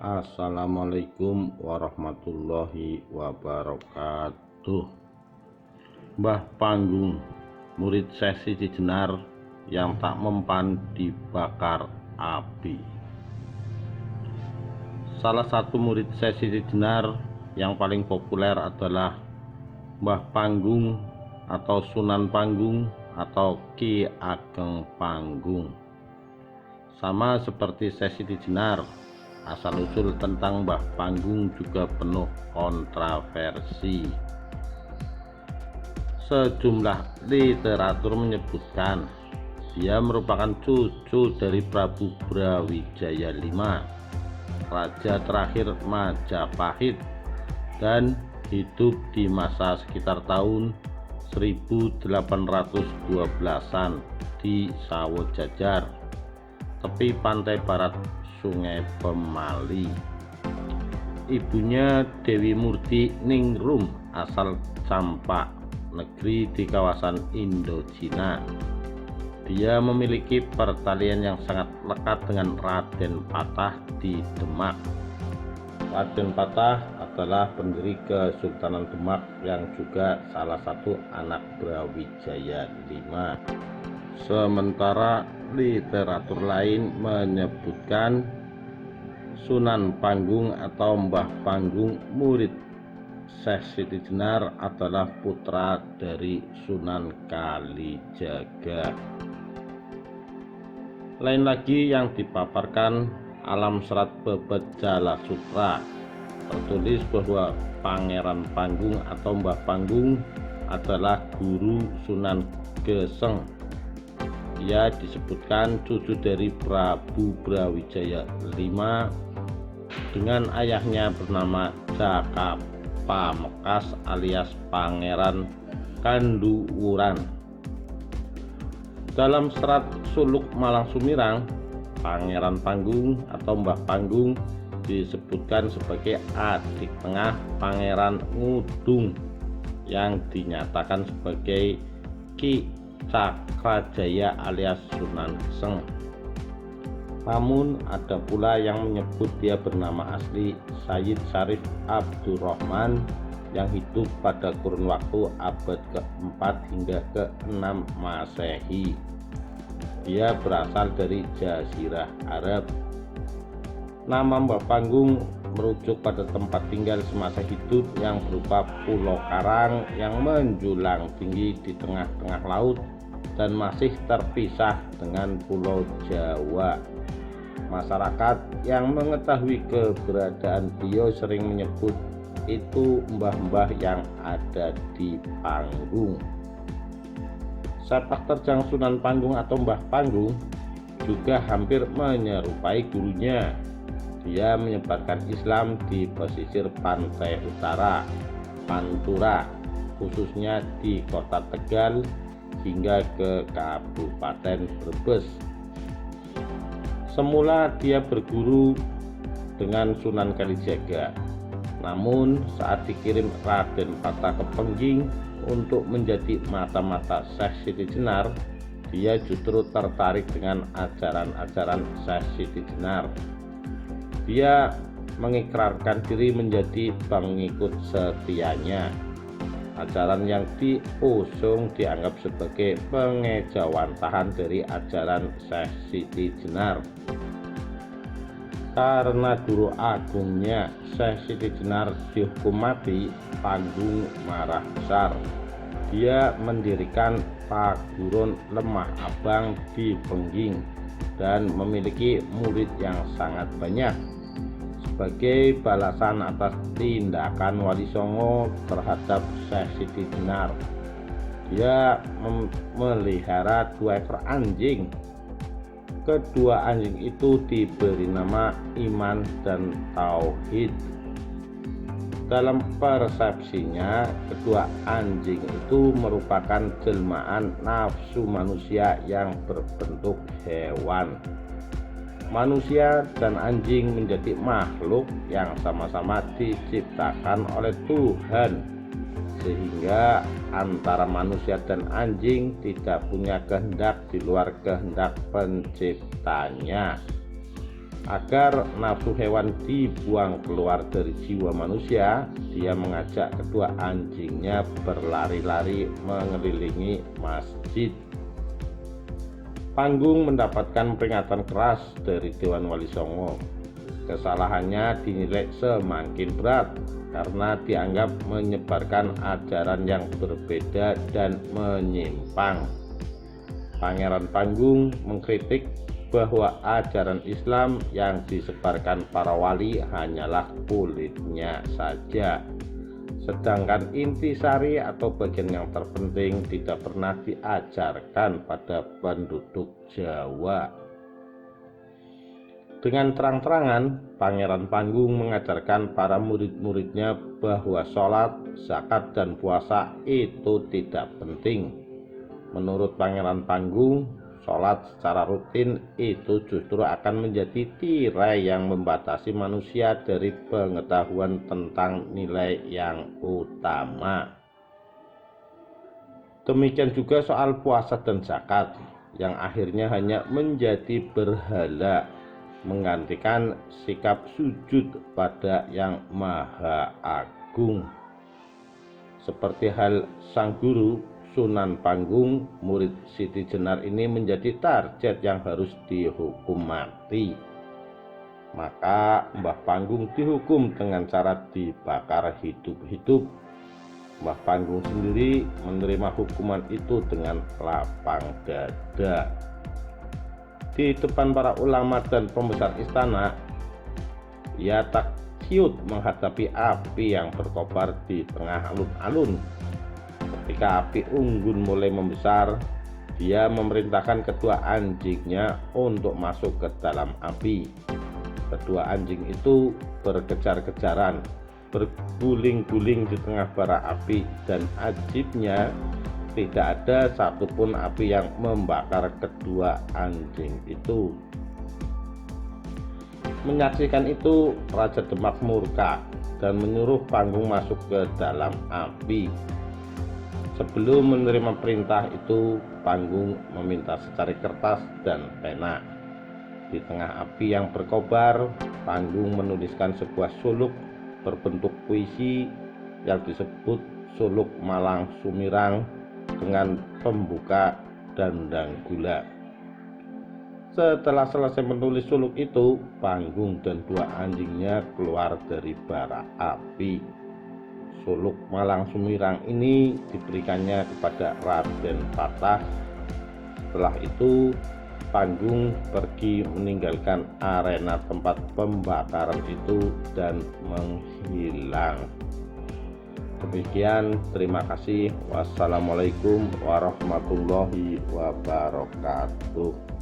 Assalamualaikum warahmatullahi wabarakatuh. Mbah Panggung, murid sesi Cijenar yang tak mempan dibakar api. Salah satu murid sesi Cijenar yang paling populer adalah Mbah Panggung atau Sunan Panggung atau Ki Ageng Panggung. Sama seperti sesi Cijenar, asal-usul tentang Mbah Panggung juga penuh kontroversi. Sejumlah literatur menyebutkan dia merupakan cucu dari Prabu Brawijaya V, raja terakhir Majapahit, dan hidup di masa sekitar tahun 1812-an di Sawojajar, tepi pantai barat Sungai Pemali. Ibunya Dewi Murti Ningrum, asal Campak, negeri di kawasan Indochina. Dia memiliki pertalian yang sangat lekat dengan Raden Patah di Demak. Raden Patah adalah pendiri Kesultanan Demak yang juga salah satu anak Brawijaya V. Sementara literatur lain menyebutkan Sunan Panggung atau Mbah Panggung, murid Syekh Siti Jenar, adalah putra dari Sunan Kalijaga. Lain lagi yang dipaparkan Alam Serat Bebet Jala Sutra, tertulis bahwa Pangeran Panggung atau Mbah Panggung adalah guru Sunan Geseng. Ia disebutkan cucu dari Prabu Brawijaya V dengan ayahnya bernama Jaka Pamekas alias Pangeran Kanduwuran. Dalam serat Suluk Malang Sumirang, Pangeran Panggung atau Mbah Panggung disebutkan sebagai adik tengah Pangeran Ngudung yang dinyatakan sebagai Ki Cakrajaya alias Sunan Geseng. Namun ada pula yang menyebut dia bernama asli Sayyid Syarif Abdurrahman yang hidup pada kurun waktu abad ke-4 hingga ke-6 Masehi. Dia berasal dari Jazirah Arab. Nama Mbah Panggung merujuk pada tempat tinggal semasa hidup yang berupa pulau karang yang menjulang tinggi di tengah-tengah laut dan masih terpisah dengan Pulau Jawa. Masyarakat yang mengetahui keberadaan beliau sering menyebut itu mbah-mbah yang ada di Panggung. Sepak terjang Sunan Panggung atau Mbah Panggung juga hampir menyerupai gurunya. Dia menyebarkan Islam di pesisir pantai utara, Pantura, khususnya di kota Tegal hingga ke Kabupaten Brebes. Semula dia berguru dengan Sunan Kalijaga, namun saat dikirim Raden Patah ke Pengging untuk menjadi mata-mata Syekh Siti Jenar, dia justru tertarik dengan ajaran-ajaran Syekh Siti Jenar. Dia mengikrarkan diri menjadi pengikut setianya. Ajaran yang diusung dianggap sebagai pengejawantahan dari ajaran Syekh Siti Jenar. Karena guru agungnya Syekh Siti Jenar dihukum mati, Panggung marah besar. Dia mendirikan Paguron Lemah Abang di Pengging dan memiliki murid yang sangat banyak. Sebagai balasan atas tindakan Wali Songo terhadap Syekh Siti Jenar, dia memelihara 2 ekor anjing. Kedua anjing itu diberi nama Iman dan Tauhid. Dalam persepsinya, kedua anjing itu merupakan jelmaan nafsu manusia yang berbentuk hewan. Manusia dan anjing menjadi makhluk yang sama-sama diciptakan oleh Tuhan, sehingga antara manusia dan anjing tidak punya kehendak di luar kehendak penciptanya. Agar nafsu hewan dibuang keluar dari jiwa manusia, dia mengajak kedua anjingnya berlari-lari mengelilingi masjid. Panggung mendapatkan peringatan keras dari Dewan Wali Songo. Kesalahannya dinilai semakin berat karena dianggap menyebarkan ajaran yang berbeda dan menyimpang. Pangeran Panggung mengkritik bahwa ajaran Islam yang disebarkan para wali hanyalah kulitnya saja, sedangkan intisari atau bagian yang terpenting tidak pernah diajarkan pada penduduk Jawa. Dengan terang-terangan, Pangeran Panggung mengajarkan para murid-muridnya bahwa sholat, zakat, dan puasa itu tidak penting. Menurut Pangeran Panggung, sholat secara rutin itu justru akan menjadi tirai yang membatasi manusia dari pengetahuan tentang nilai yang utama. Demikian juga soal puasa dan zakat, yang akhirnya hanya menjadi berhala, menggantikan sikap sujud pada Yang Maha Agung. Seperti hal sang guru Sunan Panggung, murid Siti Jenar ini menjadi target yang harus dihukum mati. Maka Mbah Panggung dihukum dengan cara dibakar hidup-hidup. Mbah Panggung sendiri menerima hukuman itu dengan lapang dada. Di depan para ulama dan pembesar istana, ia tak ciut menghadapi api yang berkobar di tengah alun-alun. Ketika api unggun mulai membesar, dia memerintahkan kedua anjingnya untuk masuk ke dalam api. Kedua anjing itu berkejar-kejaran, berguling-guling di tengah bara api, dan ajibnya tidak ada satupun api yang membakar kedua anjing itu. Menyaksikan itu, Raja Demak murka dan menyuruh Panggung masuk ke dalam api. Sebelum menerima perintah itu, Panggung meminta secari kertas dan pena. Di tengah api yang berkobar, Panggung menuliskan sebuah suluk berbentuk puisi yang disebut Suluk Malang Sumirang dengan pembuka dandang gula. Setelah selesai menulis suluk itu, Panggung dan dua anjingnya keluar dari bara api. Suluk Malang Sumirang ini diberikannya kepada Raden Patah. Setelah itu, Panggung pergi meninggalkan arena tempat pembakaran itu dan menghilang. Demikian, terima kasih. Wassalamualaikum warahmatullahi wabarakatuh.